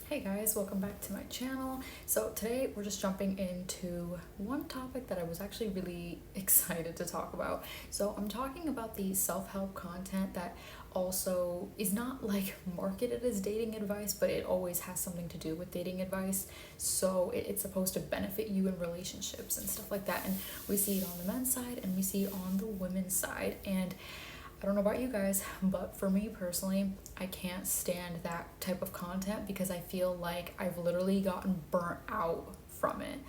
Hey guys, welcome back to my channel. So today we're just jumping into one topic that I was actually really excited to talk about. So I'm talking about the self-help content that also is not like marketed as dating advice, but it always has something to do with dating advice. So it's supposed to benefit you in relationships and stuff like that. And we see it on the men's side and we see it on the women's side. And I don't know about you guys, but for me personally, I can't stand that type of content because I feel like I've literally gotten burnt out from it.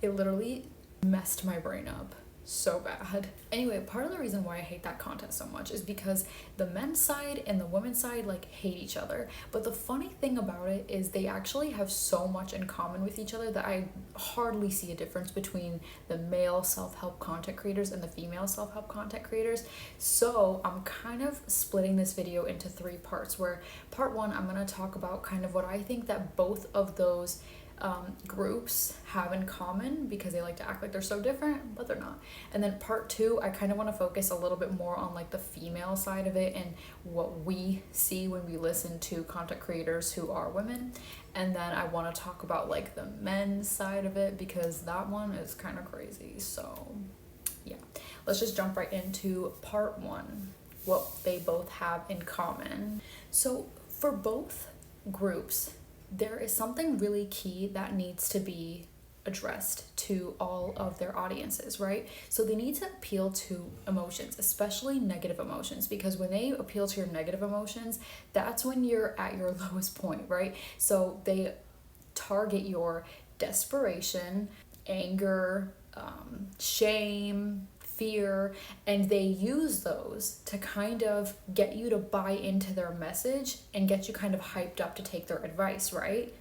It literally messed my brain up so bad. Anyway, part of the reason why I hate that content so much is because the men's side and the women's side hate each other. But the funny thing about it is they actually have so much in common with each other that I hardly see a difference between the male self-help content creators and the female self-help content creators. So I'm kind of splitting this video into three parts, where part one, I'm going to talk about kind of what I think that both of those groups have in common, because they like to act like they're so different, but they're not. And then part two, I kind of want to focus a little bit more on the female side of it and what we see when we listen to content creators who are women. And then I want to talk about the men's side of it, because that one is kind of crazy. So yeah, let's just jump right into part one, what they both have in common. So for both groups, there is something really key that needs to be addressed to all of their audiences, right? So they need to appeal to emotions, especially negative emotions, because when they appeal to your negative emotions, that's when you're at your lowest point, right? So they target your desperation, anger, shame, fear, and they use those to kind of get you to buy into their message and get you kind of hyped up to take their advice, right?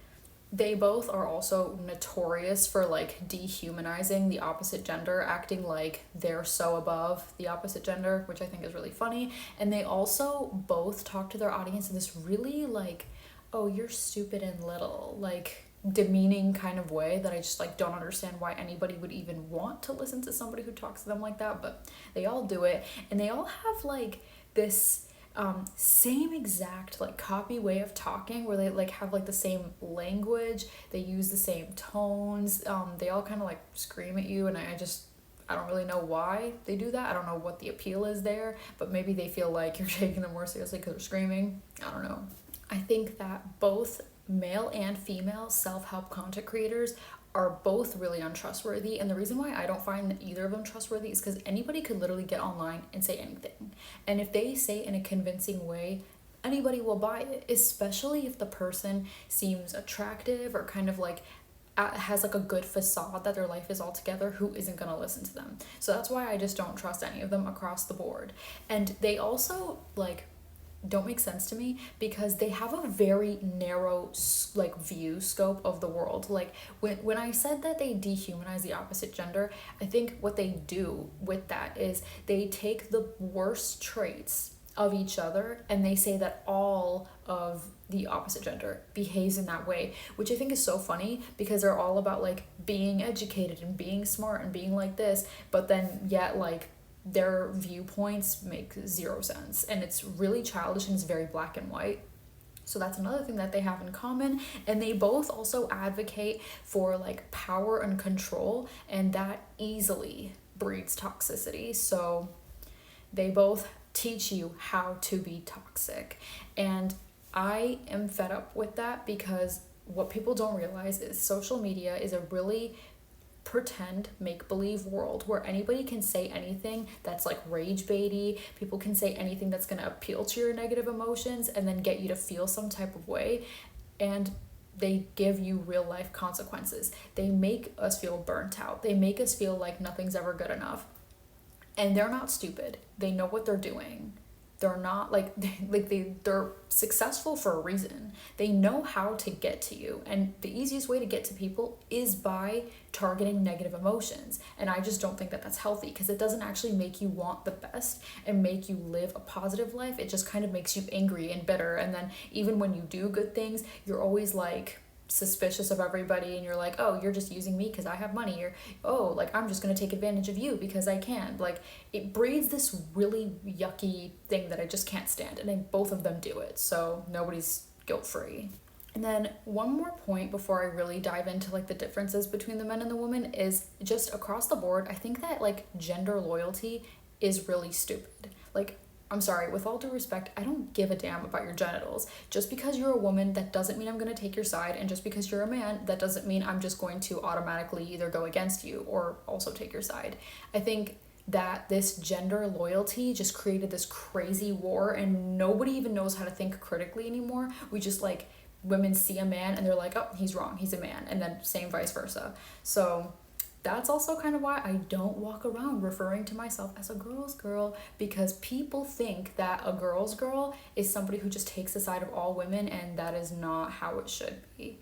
They both are also notorious for dehumanizing the opposite gender, acting like they're so above the opposite gender, which I think is really funny. And they also both talk to their audience in this really oh, you're stupid and little, demeaning kind of way that I just don't understand why anybody would even want to listen to somebody who talks to them like that, but they all do it. And they all have this same exact copy way of talking, where they have the same language, they use the same tones, they all kind of scream at you, and I don't really know why they do that. I don't know what the appeal is there, but maybe they feel like you're taking them more seriously because they're screaming. I don't know. I think that both male and female self-help content creators are both really untrustworthy, and the reason why I don't find that either of them trustworthy is because anybody could literally get online and say anything, and if they say it in a convincing way, anybody will buy it, especially if the person seems attractive or kind of has a good facade that their life is all together. Who isn't going to listen to them? So that's why I just don't trust any of them across the board. And they also don't make sense to me because they have a very narrow view scope of the world. When I said that they dehumanize the opposite gender, I think what they do with that is they take the worst traits of each other and they say that all of the opposite gender behaves in that way, which I think is so funny because they're all about being educated and being smart and being like this, but then yet their viewpoints make zero sense, and it's really childish and it's very black and white. So that's another thing that they have in common. And they both also advocate for power and control, and that easily breeds toxicity. So they both teach you how to be toxic, and I am fed up with that because what people don't realize is social media is a really pretend make-believe world where anybody can say anything that's rage baity. People can say anything that's going to appeal to your negative emotions and then get you to feel some type of way, and they give you real life consequences. They make us feel burnt out. They make us feel like nothing's ever good enough, and they're not stupid. They know what they're doing. They're not they're successful for a reason. They know how to get to you, and the easiest way to get to people is by targeting negative emotions. And I just don't think that that's healthy, because it doesn't actually make you want the best and make you live a positive life. It just kind of makes you angry and bitter, and then even when you do good things, you're always suspicious of everybody, and you're oh, you're just using me because I have money, or oh, I'm just going to take advantage of you because I can. It breeds this really yucky thing that I just can't stand, and both of them do it, so nobody's guilt-free. And then one more point before I really dive into like the differences between the men and the women is just across the board, I think that like gender loyalty is really stupid. Like, I'm sorry, with all due respect, I don't give a damn about your genitals. Just because you're a woman, that doesn't mean I'm going to take your side. And just because you're a man, that doesn't mean I'm just going to automatically either go against you or also take your side. I think that this gender loyalty just created this crazy war, and nobody even knows how to think critically anymore. We just like, women see a man and they're like, oh, he's wrong, he's a man. And then same vice versa. So that's also kind of why I don't walk around referring to myself as a girl's girl, because people think that a girl's girl is somebody who just takes the side of all women, and that is not how it should be.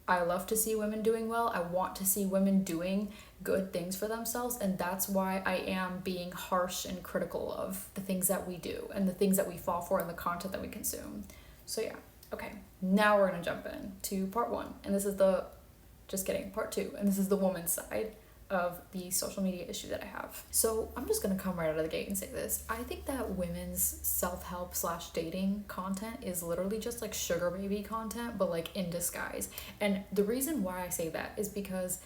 I love to see women doing well. I want to see women doing good things for themselves, and that's why I am being harsh and critical of the things that we do and the things that we fall for and the content that we consume. So yeah, okay, now we're gonna jump in to part one, and this is part two, and this is the woman's side of the social media issue that I have. So I'm just gonna come right out of the gate and say this. I think that women's self-help / dating content is literally just like sugar baby content, but like in disguise. And the reason why I say that is because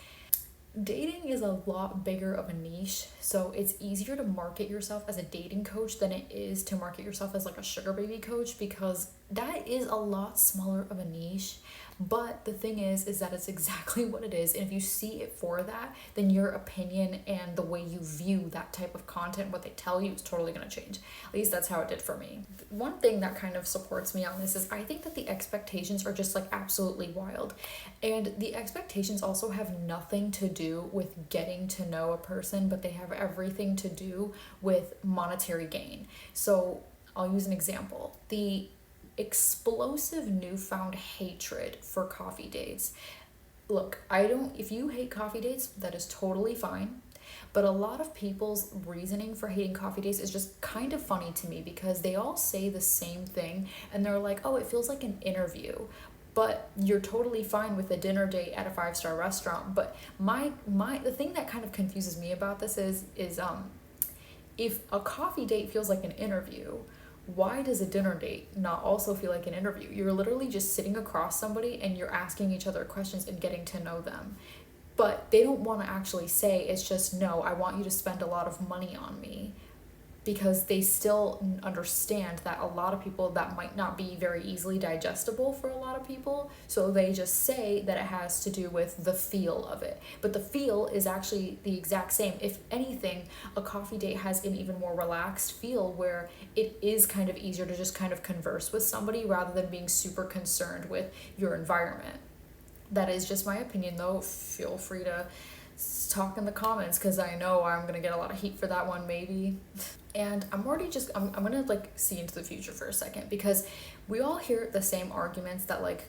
dating is a lot bigger of a niche, so it's easier to market yourself as a dating coach than it is to market yourself as like a sugar baby coach, because that is a lot smaller of a niche. But the thing is that it's exactly what it is, and if you see it for that, then your opinion and the way you view that type of content, what they tell you, is totally going to change. At least that's how it did for me. One thing that kind of supports me on this is I think that the expectations are just like absolutely wild, and the expectations also have nothing to do with getting to know a person, but they have everything to do with monetary gain. So I'll use an example. The explosive newfound hatred for coffee dates. Look, if you hate coffee dates, that is totally fine. But a lot of people's reasoning for hating coffee dates is just kind of funny to me, because they all say the same thing and they're like, oh, it feels like an interview. But you're totally fine with a dinner date at a 5-star restaurant. But the thing that kind of confuses me about this is if a coffee date feels like an interview, why does a dinner date not also feel like an interview? You're literally just sitting across somebody and you're asking each other questions and getting to know them. But they don't want to actually say, it's just, no, I want you to spend a lot of money on me, because they still understand that a lot of people, that might not be very easily digestible for a lot of people. So they just say that it has to do with the feel of it. But the feel is actually the exact same. If anything, a coffee date has an even more relaxed feel, where it is kind of easier to just kind of converse with somebody rather than being super concerned with your environment. That is just my opinion, though. Feel free to talk in the comments, because I know I'm gonna get a lot of heat for that one, maybe. And I'm gonna like see into the future for a second, because we all hear the same arguments that like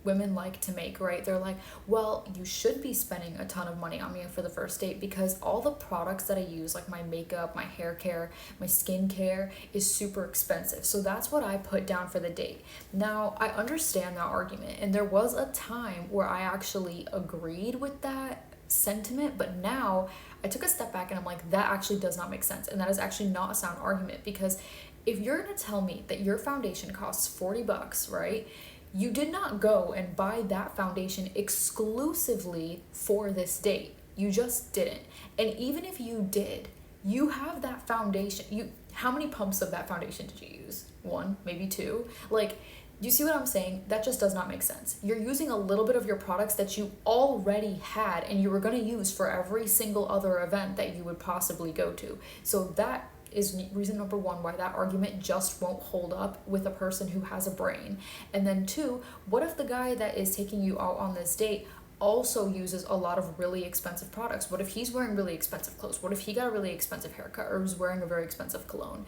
women like to make, right? They're like, well, you should be spending a ton of money on me for the first date, because all the products that I use, like my makeup, my hair care, my skin care, is super expensive. So that's what I put down for the date. Now, I understand that argument, and there was a time where I actually agreed with that sentiment, but now I took a step back and I'm like, that actually does not make sense, and that is actually not a sound argument. Because if you're gonna tell me that your foundation costs $40, right, you did not go and buy that foundation exclusively for this date. You just didn't. And even if you did, you have that foundation. How many pumps of that foundation did you use? 1, maybe 2. Like, you see what I'm saying? That just does not make sense. You're using a little bit of your products that you already had and you were going to use for every single other event that you would possibly go to. So that is reason number 1 why that argument just won't hold up with a person who has a brain. And then 2, what if the guy that is taking you out on this date also uses a lot of really expensive products? What if he's wearing really expensive clothes? What if he got a really expensive haircut or was wearing a very expensive cologne?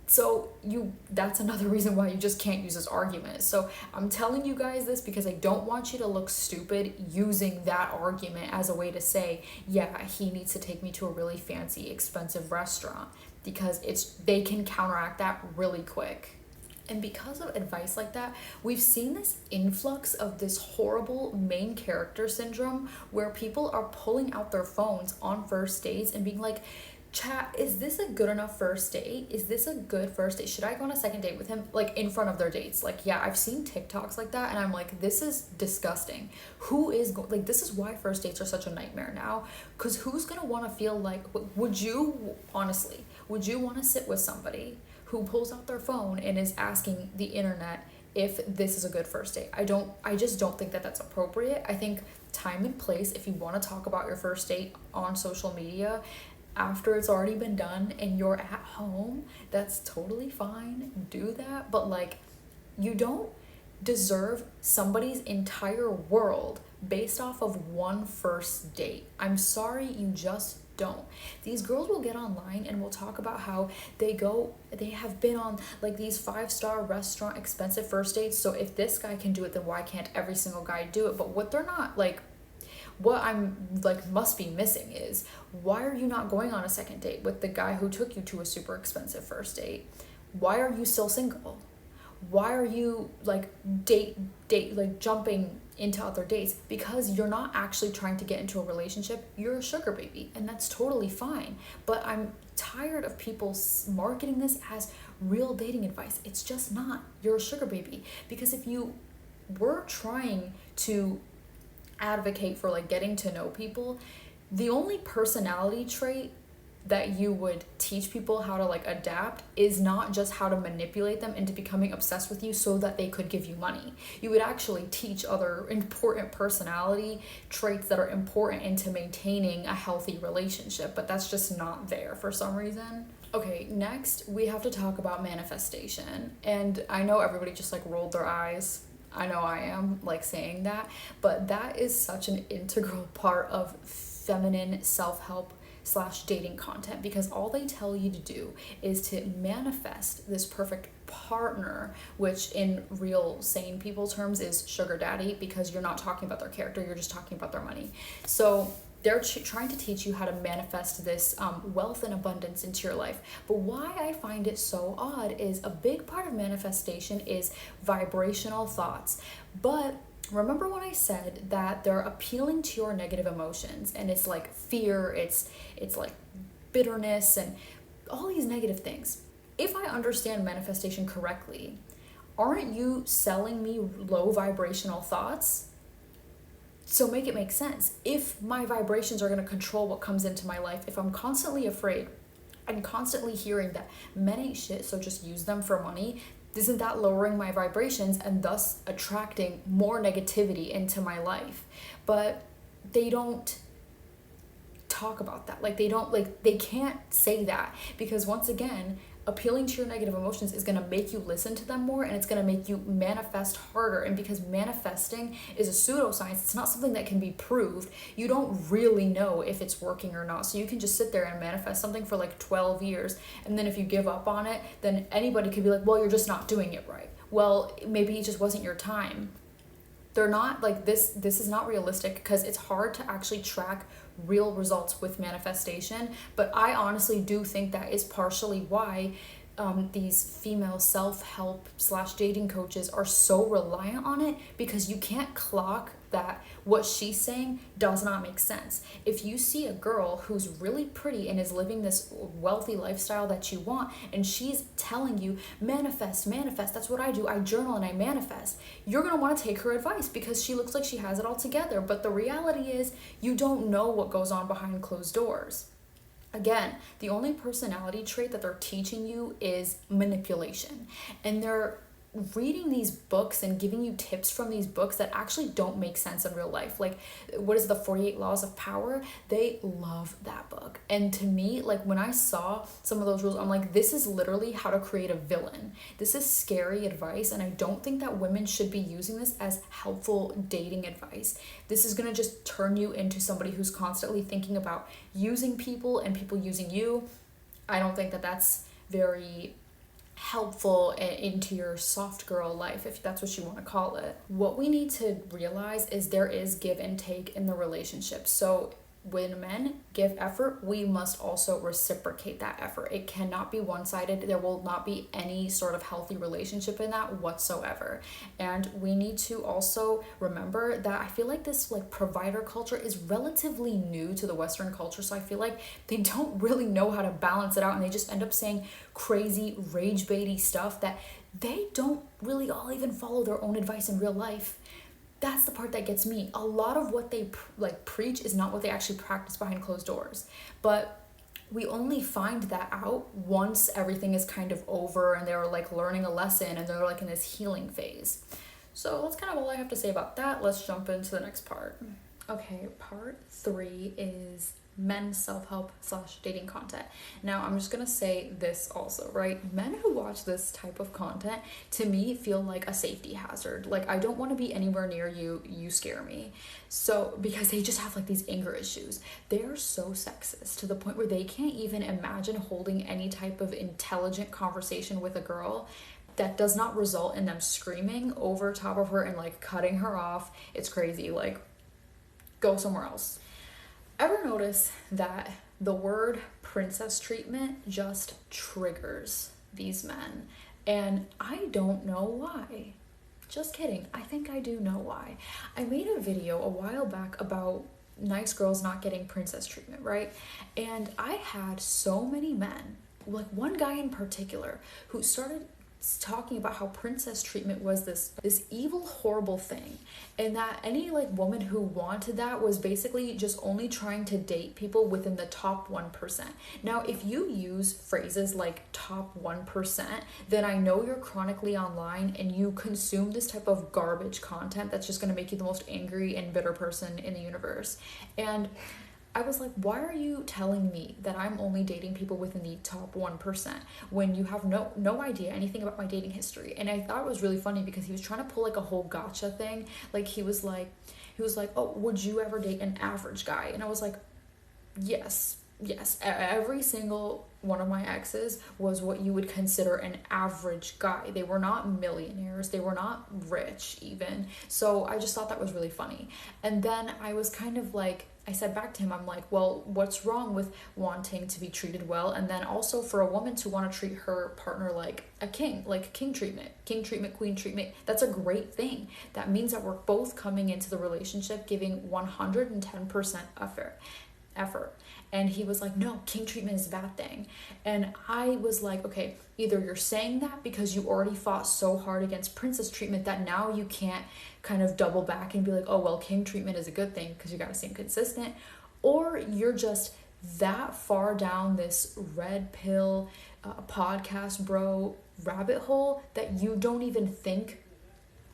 So that's another reason why you just can't use this argument. So I'm telling you guys this because I don't want you to look stupid using that argument as a way to say, yeah, he needs to take me to a really fancy, expensive restaurant, because they can counteract that really quick. And because of advice like that, we've seen this influx of this horrible main character syndrome, where people are pulling out their phones on first dates and being like, chat, is this a good enough first date? Is this a good first date? Should I go on a second date with him, like in front of their dates? Like, yeah, I've seen TikToks like that, and I'm like, this is disgusting. Who is like, this is why first dates are such a nightmare now, because who's gonna want to feel like, would you, honestly, would you want to sit with somebody who pulls out their phone and is asking the internet if this is a good first date? I just don't think that that's appropriate. I think time and place, if you want to talk about your first date on social media after it's already been done and you're at home, that's totally fine. Do that. But like, you don't deserve somebody's entire world based off of one first date. I'm sorry, you just don't. These girls will get online and will talk about how they have been on like these 5-star restaurant expensive first dates, so if this guy can do it, then why can't every single guy do it? But what they're not, like, what I'm like must be missing is, why are you not going on a second date with the guy who took you to a super expensive first date? Why are you still single? Why are you like date like jumping into other dates? Because you're not actually trying to get into a relationship. You're a sugar baby, and that's totally fine. But I'm tired of people marketing this as real dating advice. It's just not. You're a sugar baby. Because if you were trying to advocate for like getting to know people, the only personality trait that you would teach people how to like adapt is not just how to manipulate them into becoming obsessed with you so that they could give you money. You would actually teach other important personality traits that are important into maintaining a healthy relationship, but that's just not there for some reason. Okay, next we have to talk about manifestation. And I know everybody just like rolled their eyes. I know I am like saying that, but that is such an integral part of feminine self-help / dating content, because all they tell you to do is to manifest this perfect partner, which in real sane people terms is sugar daddy, because you're not talking about their character, you're just talking about their money. So they're trying to teach you how to manifest this wealth and abundance into your life. But why I find it so odd is a big part of manifestation is vibrational thoughts. But remember when I said that they're appealing to your negative emotions, and it's like fear, it's like bitterness and all these negative things. If I understand manifestation correctly, aren't you selling me low vibrational thoughts? So make it make sense. If my vibrations are going to control what comes into my life, if I'm constantly afraid and constantly hearing that men ain't shit, so just use them for money, isn't that lowering my vibrations and thus attracting more negativity into my life? But they don't talk about that. Like they can't say that, because once again, appealing to your negative emotions is going to make you listen to them more, and it's going to make you manifest harder. And because manifesting is a pseudoscience, it's not something that can be proved. You don't really know if it's working or not. So you can just sit there and manifest something for like 12 years, and then if you give up on it, then anybody could be like, well, you're just not doing it right. Well, maybe it just wasn't your time. They're not like this is not realistic, because it's hard to actually track real results with manifestation. But I honestly do think that is partially why these female self-help / dating coaches are so reliant on it, because you can't clock that what she's saying does not make sense. If you see a girl who's really pretty and is living this wealthy lifestyle that you want, and she's telling you manifest, that's what I do, I journal and I manifest, you're going to want to take her advice because she looks like she has it all together. But the reality is, you don't know what goes on behind closed doors. Again, the only personality trait that they're teaching you is manipulation. And they're reading these books and giving you tips from these books that actually don't make sense in real life. Like, what is the 48 Laws of Power? They love that book. And to me, like, when I saw some of those rules, I'm like, this is literally how to create a villain. This is scary advice, and I don't think that women should be using this as helpful dating advice. This is gonna just turn you into somebody who's constantly thinking about using people and people using you. I don't think that that's very helpful into your soft girl life, if that's what you want to call it. What we need to realize is there is give and take in the relationship. So when men give effort, we must also reciprocate that effort. It cannot be one-sided. There will not be any sort of healthy relationship in that whatsoever. And we need to also remember that I feel like this like provider culture is relatively new to the Western culture. So I feel like they don't really know how to balance it out, and they just end up saying crazy rage baity stuff that they don't really all even follow their own advice in real life. That's the part that gets me. A lot of what they preach is not what they actually practice behind closed doors. But we only find that out once everything is kind of over and they're like learning a lesson and they're like in this healing phase. So that's kind of all I have to say about that. Let's jump into the next part. Okay, part 3 is men's self-help / dating content. Now, I'm just gonna say this also, right? Men who watch this type of content, to me, feel like a safety hazard. Like, I don't want to be anywhere near you. You scare me. So, because they just have like these anger issues. They're so sexist to the point where they can't even imagine holding any type of intelligent conversation with a girl that does not result in them screaming over top of her and like cutting her off. It's crazy. Like, go somewhere else. Ever notice that the word princess treatment just triggers these men? And I don't know why. Just kidding. I think I do know why. I made a video a while back about nice girls not getting princess treatment, right? And I had so many men, like one guy in particular, who started talking about how princess treatment was this evil, horrible thing, and that any like woman who wanted that was basically just only trying to date people within the top 1%. Now, if you use phrases like top 1%, then I know you're chronically online and you consume this type of garbage content that's just going to make you the most angry and bitter person in the universe. And I was like, why are you telling me that I'm only dating people within the top 1% when you have no idea anything about my dating history? And I thought it was really funny because he was trying to pull like a whole gotcha thing. Like he was like, oh, would you ever date an average guy? And I was like, yes. Every single one of my exes was what you would consider an average guy. They were not millionaires. They were not rich even. So I just thought that was really funny. And then I was kind of like, I said back to him, I'm like, well, what's wrong with wanting to be treated well? And then also for a woman to want to treat her partner like a king, like king treatment, queen treatment. That's a great thing. That means that we're both coming into the relationship giving 110% effort. And he was like, no, king treatment is a bad thing. And I was like, okay, either you're saying that because you already fought so hard against princess treatment that now you can't kind of double back and be like, oh, well, king treatment is a good thing because you got to seem consistent, or you're just that far down this red pill podcast bro rabbit hole that you don't even think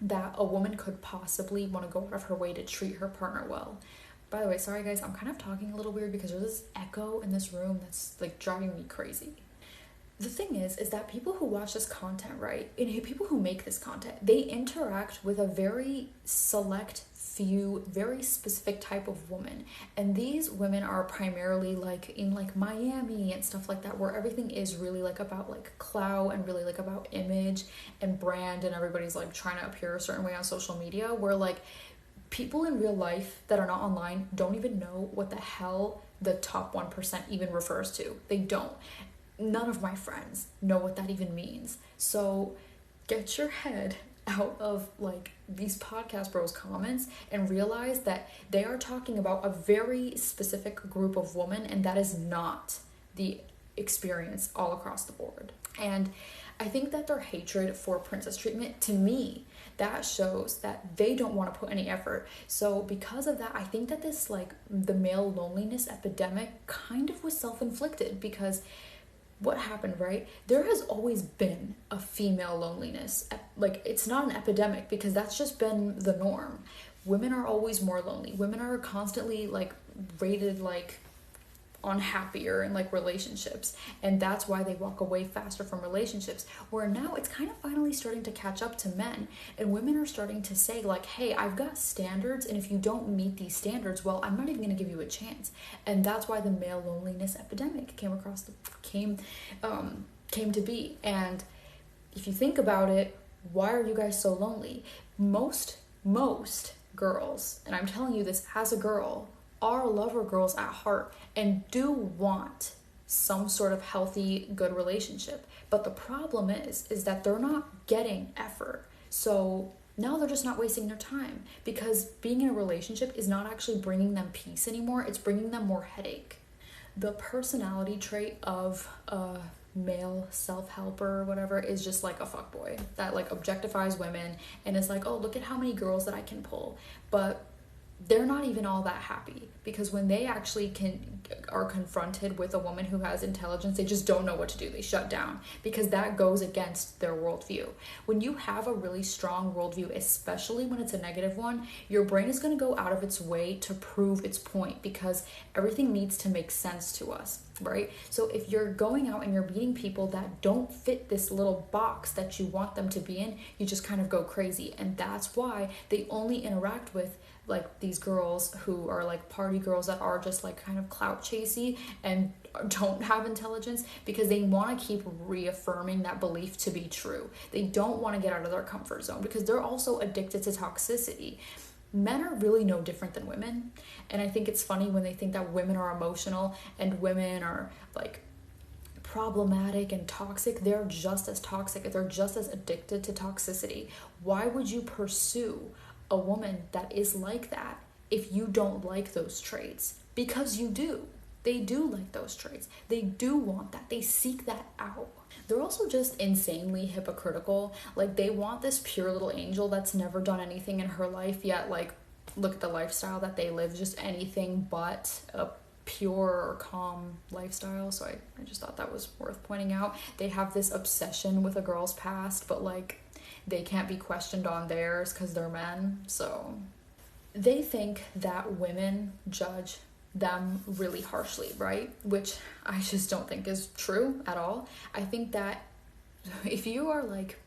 that a woman could possibly want to go out of her way to treat her partner well. By the way, sorry guys, I'm kind of talking a little weird because there's this echo in this room that's like driving me crazy. The thing is that people who watch this content, right, and people who make this content, they interact with a very select few, very specific type of woman. And these women are primarily like in like Miami and stuff like that, where everything is really like about like clout and really like about image and brand, and everybody's like trying to appear a certain way on social media, where like people in real life that are not online don't even know what the hell the top 1% even refers to. They don't. None of my friends know what that even means. So get your head out of like these podcast bros comments and realize that they are talking about a very specific group of women, and that is not the experience all across the board. And I think that their hatred for princess treatment, to me, that shows that they don't want to put any effort. So because of that, I think that this like the male loneliness epidemic kind of was self-inflicted, because what happened, right? There has always been a female loneliness. Like, it's not an epidemic because that's just been the norm. Women are always more lonely. Women are constantly like rated like unhappier in like relationships, and that's why they walk away faster from relationships. Where now it's kind of finally starting to catch up to men, and women are starting to say like, hey, I've got standards, and if you don't meet these standards, well, I'm not even going to give you a chance. And that's why the male loneliness epidemic came to be. And if you think about it, why are you guys so lonely? Most girls, and I'm telling you this as a girl, are lover girls at heart and do want some sort of healthy, good relationship. But the problem is that they're not getting effort. So now they're just not wasting their time, because being in a relationship is not actually bringing them peace anymore. It's bringing them more headache. The personality trait of a male self-helper or whatever is just like a fuckboy that like objectifies women and is like, oh, look at how many girls that I can pull. But they're not even all that happy, because when they actually are confronted with a woman who has intelligence, they just don't know what to do. They shut down, because that goes against their worldview. When you have a really strong worldview, especially when it's a negative one, your brain is going to go out of its way to prove its point, because everything needs to make sense to us, right? So if you're going out and you're meeting people that don't fit this little box that you want them to be in, you just kind of go crazy. And that's why they only interact with like these girls who are like party girls that are just like kind of clout chasey and don't have intelligence, because they want to keep reaffirming that belief to be true. They don't want to get out of their comfort zone, because they're also addicted to toxicity. Men are really no different than women, and I think it's funny when they think that women are emotional and women are like problematic and toxic. They're just as toxic. They're just as addicted to toxicity. Why would you pursue a woman that is like that if you don't like those traits? Because you do. They do like those traits. They do want that. They seek that out. They're also just insanely hypocritical. Like, they want this pure little angel that's never done anything in her life, yet like look at the lifestyle that they live, just anything but a pure or calm lifestyle. So I just thought that was worth pointing out. They have this obsession with a girl's past, but like they can't be questioned on theirs because they're men. So they think that women judge them really harshly, right? Which I just don't think is true at all. I think that if you are like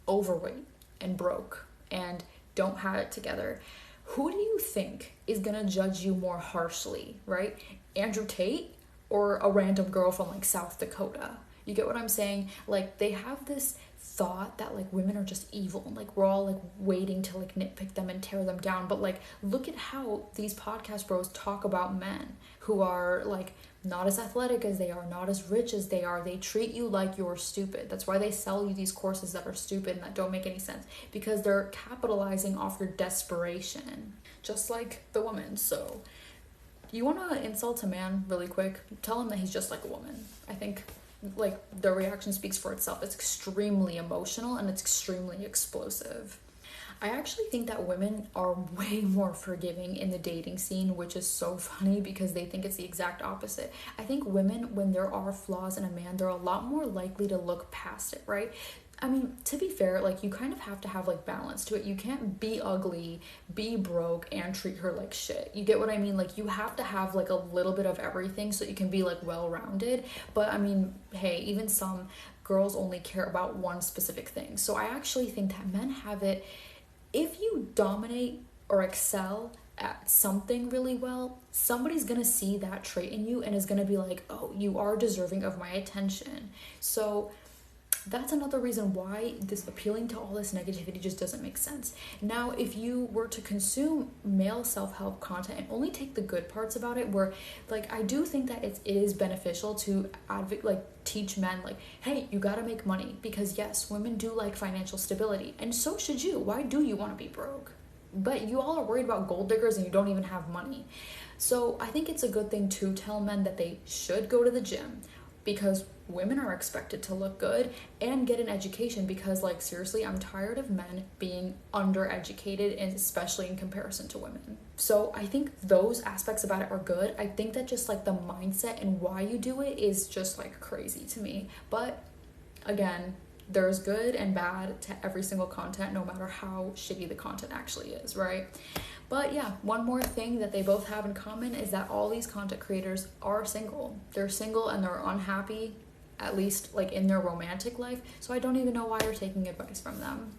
overweight and broke and don't have it together, who do you think is gonna judge you more harshly, right? Andrew Tate or a random girl from like South Dakota? You get what I'm saying? Like, they have this thought that like women are just evil and like we're all like waiting to like nitpick them and tear them down. But like, look at how these podcast bros talk about men who are like not as athletic as they are, not as rich as they are. They treat you like you're stupid. That's why they sell you these courses that are stupid and that don't make any sense, because they're capitalizing off your desperation, just like the woman. So you want to insult a man really quick, tell him that he's just like a woman. I think like the reaction speaks for itself. It's extremely emotional and it's extremely explosive. I actually think that women are way more forgiving in the dating scene, which is so funny because they think it's the exact opposite. I think women, when there are flaws in a man, they're a lot more likely to look past it, right? I mean, to be fair, like, you kind of have to have like balance to it. You can't be ugly, be broke, and treat her like shit. You get what I mean? Like, you have to have like a little bit of everything so you can be like well-rounded. But I mean, hey, even some girls only care about one specific thing. So I actually think that men have it. If you dominate or excel at something really well, somebody's gonna see that trait in you and is gonna be like, oh, you are deserving of my attention. So that's another reason why this appealing to all this negativity just doesn't make sense. Now, if you were to consume male self-help content and only take the good parts about it, where like I do think that it is beneficial to teach men like, hey, you gotta make money, because yes, women do like financial stability, and so should you. Why do you want to be broke? But you all are worried about gold diggers and you don't even have money. So I think it's a good thing to tell men that they should go to the gym, because women are expected to look good, and get an education, because like seriously, I'm tired of men being undereducated, and especially in comparison to women. So I think those aspects about it are good. I think that just like the mindset and why you do it is just like crazy to me. But again, there's good and bad to every single content, no matter how shitty the content actually is, right? But yeah, one more thing that they both have in common is that all these content creators are single. They're single and they're unhappy, at least like in their romantic life. So I don't even know why you're taking advice from them.